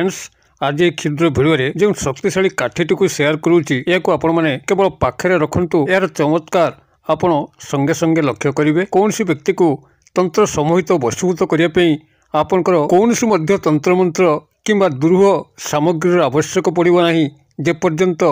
Friends आज ये क्षुद्र भिडियो जो शक्तिशाली काठीटी को शेयर करुच्ची या आपण मैंने केवल पाखे रखु यार चमत्कार आपण संगे संगे लक्ष्य करेंगे। कौन सी व्यक्ति को तंत्र समूहित वशीभूत करने आपणकर कौन तंत्र मंत्र किंबा दुरूह सामग्री आवश्यक पड़ना जेपर्यंत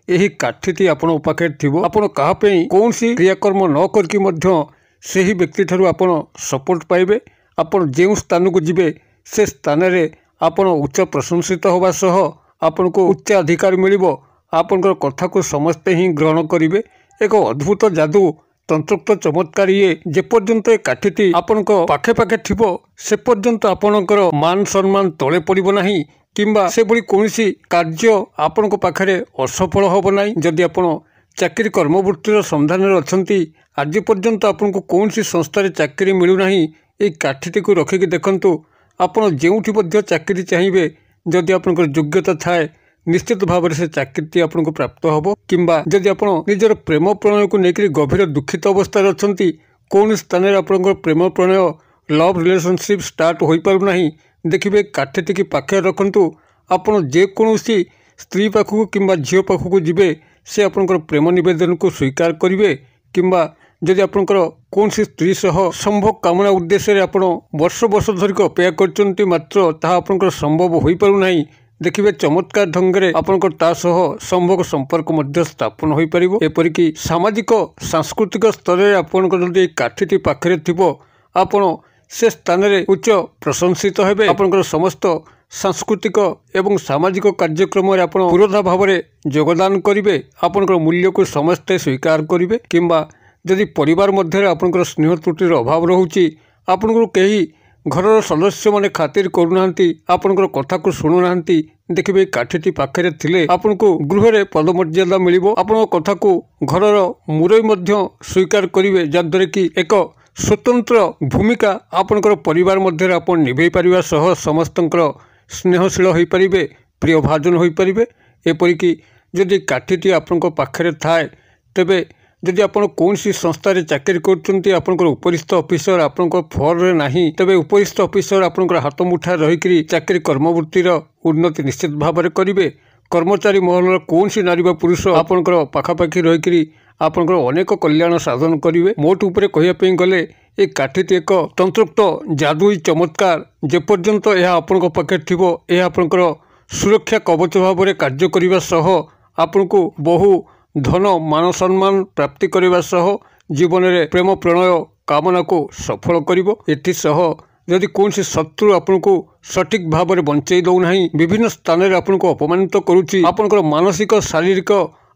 यही काठीटी आपण पाखे थिबो आपण काहापई कौन सी क्रियाकर्म न करके सही व्यक्ति ठारू आपण सपोर्ट पाइबे। आपण जो स्थान को जिबे से स्थान रे आपण उच्च प्रशंसित होगा सह आपण को उच्च अधिकार मिलिबो। आपणकर कथा को समस्ते ही ग्रहण करेंगे। एक अद्भुत जादू तंत्रोक्त चमत्कार ये जेपर्यंत काठीटी आपण पाखे पाखे थिबो से पर्यंत आपणकर मान सम्मान तले पड़िबो नाही किंबा से भली कोनसी कार्य आपण पाखरे असफल होबो नाही। जदि आपण चाकरी कर्मवृत्तिर संधान रे अछंती आज पर्यंत आपण को कोनसी संस्था रे चाकरी मिलु नाही ए काठीटी को रखिक देखंतु आपण जेउठी मध्य चाकरी चाहिए जदि आपनकर योग्यता थाए निश्चित भाव से चाकरी आपन को प्राप्त होबो। किंबा जदि आपण निजर प्रेम प्रणय को लेकर गभीर दुखित अवस्था अछंती कौन स्थान रे आपनकर प्रेम प्रणय लव रिलेशनशिप स्टार्ट होई पारु नाही देखिबे काठीटी की पाखे रखंतु आपण जे कोनोसी स्त्री पाखु किंबा झियो पाखु को जिबे से आपनकर प्रेम निवेदन को स्वीकार करिवे। किंबा जदि आपनकर कौन सी स्त्री सह संभोग कामना उद्देश्य आपण वर्ष वर्ष धरिक अपेक्षा करचंती मात्र ताहा आपनकर संभव होई पारु नाही देखिबे चमत्कार ढंगरे आपनकर ता सह संभोग संपर्क मध्य स्थापन होई परिबो। एपरिकी सामाजिक सांस्कृतिक स्तर रे आपनकर जदि काठीटी पाखरे थिबो आपण से स्थान रे उच्च प्रशंसित हेबे। आपनकर समस्त सांस्कृतिक एवं सामाजिक कार्यक्रम रे आपण पुरोधा भाव रे योगदान करिवे। आपनकर मूल्य को समस्ते स्वीकार करिवे। किंबा जदि परिवार मध्य आपनकर स्नेह त्रुटिर अभाव रहुची आपनकर कहीं घर सदस्य माने खातिर करूनांती आपनकर कथा को शुणुनांती देखिबे काठीटी पाखरे थिले आपनको गृह रे पदमर्यादा मिलिबो। आपन कथा को घरर मुरई मध्य स्वीकार करिवे जद्वारा कि एक स्वतंत्र भूमिका आपनकर परिवार मध्य आपन निभेई परिवा सह समस्तंकर स्नेहशील होई परिबे प्रिय भाजन होई परिबे। एपरिकी जदि काठीटी आपनकर पाखरे थाए तेबे जदि आपण कौन सी संस्था रे चाकरी करचंती आपनकर उपरिस्थ ऑफिसर आपनकर फॉर रे नाही तबे उपरिस्थ ऑफिसर आपनकर हाथ मुठा रहिकरी चाकरी कर्मवृत्तिर उन्नति निश्चित भाव में करिवे। कर्मचारी महल कौन सी नारी बा पुरुष आपनकर पाखापाखी रहिकरी आपनकर अनेक कल्याण साधन करिवे। मोट उपरे कहिया पई गले ए काठीटी एक तंत्रोक्त जादुई चमत्कार जेपर्यंत यह आपनकर पाखे थिबो यह आपनकर सुरक्षा कवच भाव में कार्य करिवा सह आपनको बहु धन मान सम्मान प्राप्ति करने सह जीवन में प्रेम प्रणय कामना को सफल करिवो। एथि सह यदि कौन सी शत्रु आपन को सठिक भाव में बंचई दौना विभिन्न स्थान में आपन को अपमानित करुच्ची आपनकर मानसिक शारीरिक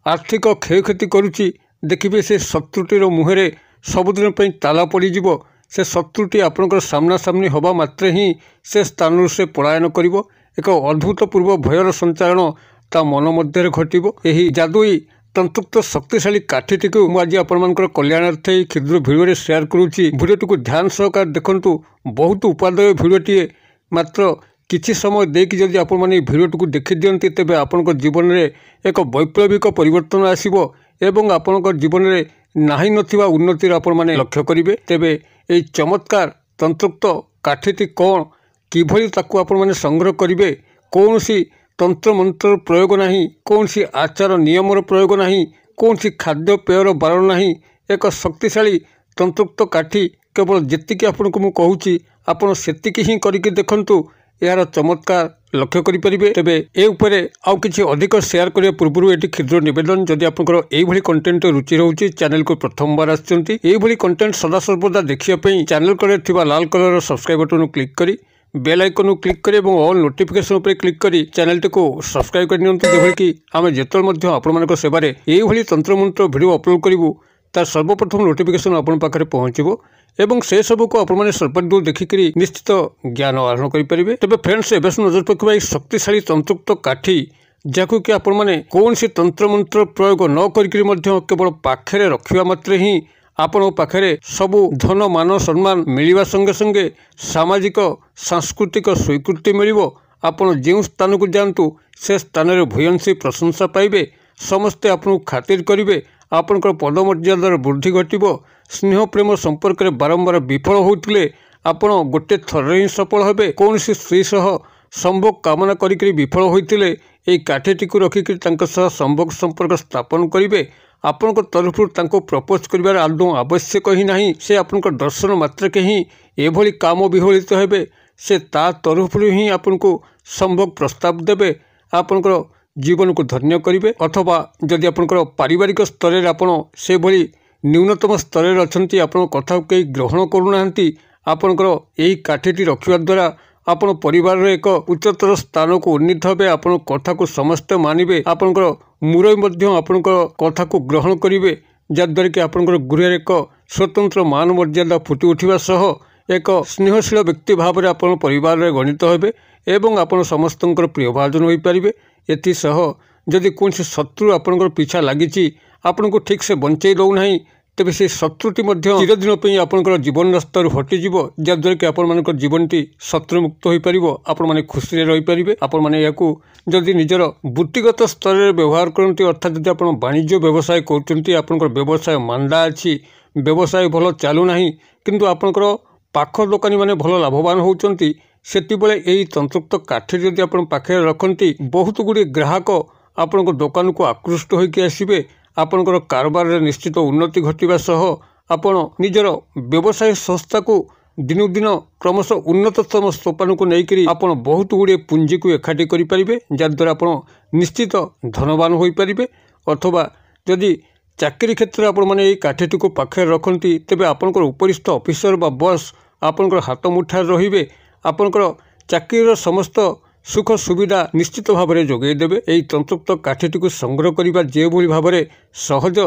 आर्थिक क्षयक्षति करुच्ची देखिए से शत्रुटीर मुहरे सबुदिन पर ताला पड़ीजिवो। से शत्रुटी आपनकर सामना सामनी हवा मात्रे ही से स्थान से पलायन करिवो। एक अद्भुतपूर्व भयर संचारण ता मन मध्य घटिवो। एही जादुई तंत्रोक्त शक्तिशाली काठीटी को मुझे आपंकर कल्याणार्थे क्षुद्र भिडियो शेयर करुच्ची। भिडियोटी को ध्यान सहकार देखंतु बहुत उपादेय भिडियोटीए मात्र किछि समय देकी जदि आपण माने भिडियोटी को देखि दियंती तेबे आपनकर जीवन रे एक वैप्लविक परिवर्तन आसीबो एवं आपनकर जीवन रे नाही नथिबा उन्नति आपण माने लक्ष्य करिवे। तेबे एई चमत्कार तंत्रोक्त काठीटी कोन किभली ताकू आपण माने संग्रह करिवे कौन सी तंत्र मंत्र प्रयोग नहीं कौन सी आचार नियमर प्रयोग नहीं कौन सी खाद्य पेयर बारण नहीं एक शक्तिशाली तंत्रोक्त काठी केवल जेतिकी आपको मु कहूची आपण सेतिकी ही करके देखंतु यार चमत्कार लक्ष्य करें। तेबे ए उपरे आउ किछि अधिक शेयर करने पूर्व एटी क्षुद्र निवेदन जदि आपनकर एई भली कंटेंट रुचि रहउची चैनल को प्रथम बार आछंती एई भली कंटेंट सदा सर्वदा देखिया पई चैनल करे थिबा लाल कलर सब्सक्राइब बटन क्लिक करी बेल आइकन क्लिक करें और ऑल नोटिफिकेशन पर क्लिक करी चैनल टी को सब्सक्राइब कर नियंतु जेभली कि आमे जेतल मध्य आपण मानक सेवारे एई भली तंत्र मंत्र वीडियो अपलोड करिवु तार सर्वप्रथम नोटिफिकेशन आपण पाखरे पहुंचबो एवं से सब को आपण माने सर्वदूर देखिकरी निश्चित ज्ञान आहरण करि परिबे। तबे फ्रेंड्स एबे नजर पकबा शक्तिशाली तंत्रोक्त काठी जाकु कि आपण माने कौन सी तंत्र मंत्र प्रयोग न करिकरी मध्य केवल पाखरे रखिबा मात्रे ही आपण पाखरे सबु धन मान सम्मान मिलिबा संगे संगे सामाजिक सांस्कृतिक स्वीकृति मिलिबो। आपण जो स्थान को जातु से स्थान रे भूयंशी प्रशंसा पाइबे समस्ते आपन खातिर करिवे आपनकर पदमर्यादार वृद्धि घटिबो। स्नेह प्रेम संपर्क रे बारंबार विफल होउतले आपण गोटे थर ही सफल हेबे। कौन सी स्त्री सह संभोग कामना करिकरी विफल होइतिले एई काठीटीकु रखिकरी तांको सह संभोग संपर्क स्थापन करिवे। आपनक तरफरु तांको प्रपोज करिवार आदौ आवश्यक ही नाही। से आपनक दर्शन मात्रके ही एभली काम विहलित हेबे। से ता तरफरु ही आपनको संभोग प्रस्ताव देबे, आपनकर जीवन को धन्य करिवे। अथवा जदि आपनकर पारिवारिक स्तर रे आपण से भली न्यूनतम स्तर रे अछंती, आपण कथा के ग्रहण करूनाहांती, आपनकर एही काठीटी रखिवा द्वारा आपण परिवार रे एक उच्चतर स्थान को उन्नीत हेबे। आपण कथा को समस्त मानिबे, आपनकर मुरई मध्य आपनकर कथा को ग्रहण करिवे, जद्वारा कि आपनकर गृह रे एक स्वतंत्र मान मर्यादा फुटी उठिवा सह एक स्नेहशील व्यक्ति भाव में आपण परिवार रे गणित हेबे एवं आपण समस्तंकर प्रियभाजन होई परिबे। एथि सह जदि कोनसी शत्रु आपनकर पीछा लागिछि, आपनको ठीक से बंचै दउ नाही, तेबे से शत्रुटी मध्य चिरदिन पई आपनकर जीवन रास्तार हटिଯିବ, जद्वारा कि आपण मानकर जीवनटी शत्रुमुक्त होई परिबो। आपण माने खुशी रे रही परिबे। आपण माने याकू जदि निजर वृत्तिगत स्तर रे व्यवहार करंती, अर्थात जदि आपण वाणिज्य व्यवसाय करचंती, आपनकर व्यवसाय मांदा अछि, व्यवसाय भलो चालू नाही, किंतु आपनकर पाख दोकानी माने भलो लाभवान होउचंती, सेति बेले एई तंत्रयुक्त काठी जदि आपण पाखे रखंती, बहुत गुडी ग्राहक आपनकर दुकान को आकृष्ट होइके आसीबे। आपनकर कारोबार रे निश्चित उन्नति घटिबा सह आपण निजर व्यवसाय संस्था को दिनु दिन क्रमश उन्नततम सोपान को नेइकरी आपण बहुत गुडी पुंजी को एकाठी करि परिबे, जद्वारा आपण निश्चित धनवान होई परिबे। अथवा जदि चाकरी क्षेत्र आपण माने एई काठीटी को पाखे रखंती, तेबे आपनकर उपरिस्थ ऑफिसर बा बॉस आपनकर हाथ मुठार रहिबे, आपनकर चाकरीर समस्त सुख सुविधा निश्चित भाव में जोगई देबे। एई तंत्रयुक्त काठीटी को संग्रह करिबा जे भली भाव में सहज,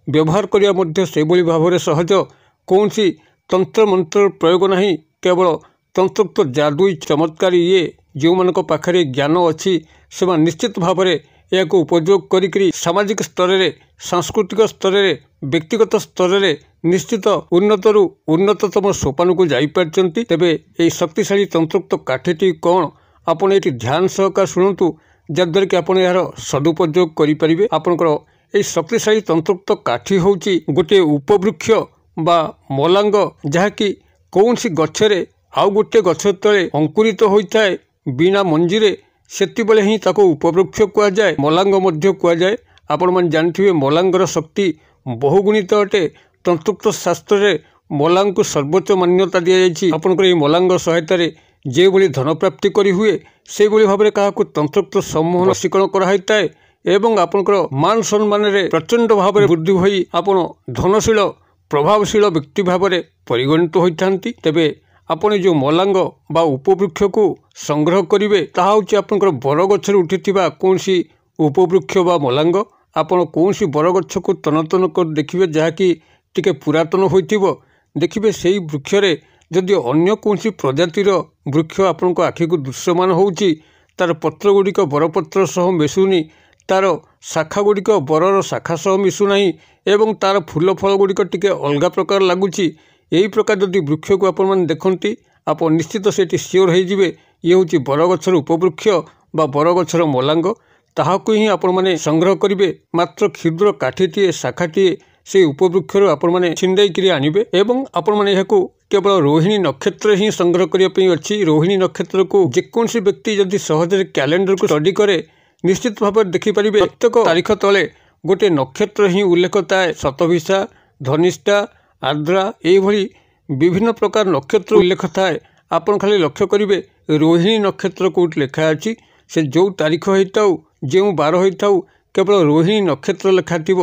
व्यवहार करिया मध्य से भली भाव में सहज, कोनसी तंत्र मंत्र प्रयोग नहीं, केवल तंत्रयुक्त जादुई चमत्कारी ये जो मानक पाखरे ज्ञान अच्छी से निश्चित भाव में यह उपयोग करी सामाजिक स्तर रे, सांस्कृतिक स्तर रे, व्यक्तिगत स्तर रे निश्चित उन्नतरु उन्नततम सोपान को जाई पारचंती। तेबे एई शक्तिशाली तंत्रयुक्त काठीटी कौन आपण एटी ध्यान सहकार शुणु, जद्वारा कि आपण यार सदुपयोग करि परिबे। आपनकर एई शक्तिशाली तंत्रयुक्त काठी होउची गोटे उपवृक्ष बा मलांग, जहाँकि कौनसी गछरे आउ गोटे गछ तले अंकुरित होइथाए बिना मंजीरे, सेति बेले ही ताको उपवृक्ष कुआ जाए, मलांग मध्य कुआ जाए। आपण मन जानथिबे मलांगर शक्ति बहुगुणित अटे। तंत्रयुक्त शास्त्र रे मलांग को सर्वोच्च मान्यता दिया जायछि। आपनकर एई मलांग सहायता रे जे भली धन प्राप्ति करी हुए, से भली भाबरे काहाकू तंत्रयुक्त सम्मोहन शिकण करा होइताए एवं आपनकर मान सम्मान रे प्रचंड भाव में वृद्धि होई आपण धनशील प्रभावशील व्यक्ति भाव में परिगणित होइथांती। तेबे आपण जो मलांग बा उपवृक्ष को संग्रह करिवे, ताहा होछि आपनकर बरगछरे उठिथिबा कोनसी उपवृक्ष बा मलांग। आपण कोनसी बरगछ को तन कर देखिबे, जहाँकि टिके पुरातन होइथिबो, देखिबे सेई वृक्ष रे जदि अन्य कोनसी प्रजातिर वृक्ष आपनको आखि को दृश्यमान होउची, तार पत्र गुड़िक बरपत्र सह मिशुनी, तार शाखा गुड़िक बरर शाखा सह मिशुनाही एवं तार फूल फल गुड़िक टिके अलगा प्रकार लगुची। यही प्रकार जदि वृक्ष को आपण माने देखंती, आप निश्चित सेठी सियोर होइजिबे ये होची बरगछर उपवृक्ष बा बरगछर मलांग। ताहाकु ही आपण माने संग्रह करिवे। मात्र क्षुद्र काठीटीए शाखाटीए से उपवृक्षर आपण माने छिंडाई करी आनिबे एवं आपण माने याकू केवल रोहिणी नक्षत्र ही संग्रह करने अच्छी। रोहिणी नक्षत्र को जेकोसी व्यक्ति जदि सहजरे कैलेंडर को स्टडी करे, निश्चित भाव में देखिपारे प्रत्येक तारीख तले गोटे नक्षत्र ही उल्लेख थाए। शतभिषा, धनिष्ठा, आर्द्रा एभली विभिन्न प्रकार नक्षत्र उल्लेख थाए। आपण खाली लक्ष्य करेंगे रोहिणी नक्षत्र कोट लेखा अच्छी, से जो तारीख होता जो बार होता केवल रोहिणी नक्षत्र लेखा थी।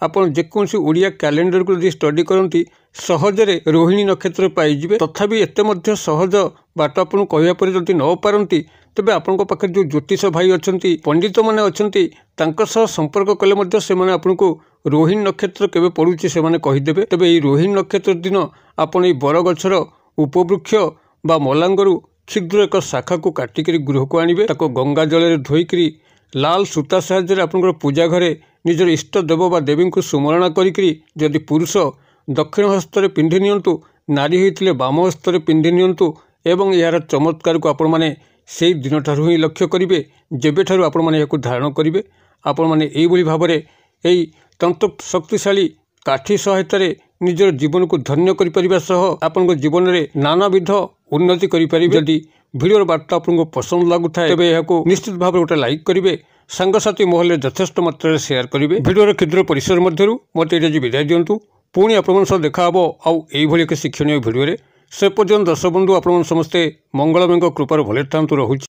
आपण जेकोसी ओडिया कैलेंडर को यदि स्टडी करती सहजरे रोहिणी नक्षत्र पाइबे। तथापि एते मध्य सहज बाट आपन कहया पर जदि न पारंती, तेबे आपन पाखे जो ज्योतिष भाई अछंती, पंडित माने अछंती, तांका सह संपर्क कले मध्य से माने आपनको रोहिणी नक्षत्र केबे पड़ुची से माने कहिदेबे। तेबे एई रोहिणी नक्षत्र दिन आपण एई बरगछर उपवृक्ष बा मलांगरू क्षुद्र एक शाखा को काटिकरी गृह को आनिबे। ताको गंगा जल धोईकरी लाल सूता साहाय्य आपन पूजा घरे निजर इष्ट देव बा देवी को सुमरणा करी, जदि पुरुष दक्षिण हस्तर पिंधि नियंतु, नारी होइथिले बाम हस्तर पिंधि नियंतु एवं यार चमत्कार को आपण माने सेई दिन ठारू ही लक्ष्य करिवे, जेबे ठारू आपण माने याकू धारण करिवे। आपण माने एई भली भाबरे एई तंत्र शक्तिशाली काठी सहायता रे निजर जीवन को धन्य करि परिबा सह आपन जीवन रे नानाविध उन्नति करि परिबे। जदि भिडियोर बार्ता आपको पसंद लगुए तेज यहाँ निश्चित भाव गोटे लाइक करेंगे सांगसाथी महल में यथेष्ट मात्रा शेयर करेंगे भिडियोर क्षुद्र परिसर मध्य मत ये विदाय दिंतु पुणी आप देखा आउ एक शिक्षणीय भिडियो से पर्यंत दर्शक बंधु आप समस्ते मंगलमय कृपार भले था रहुछि।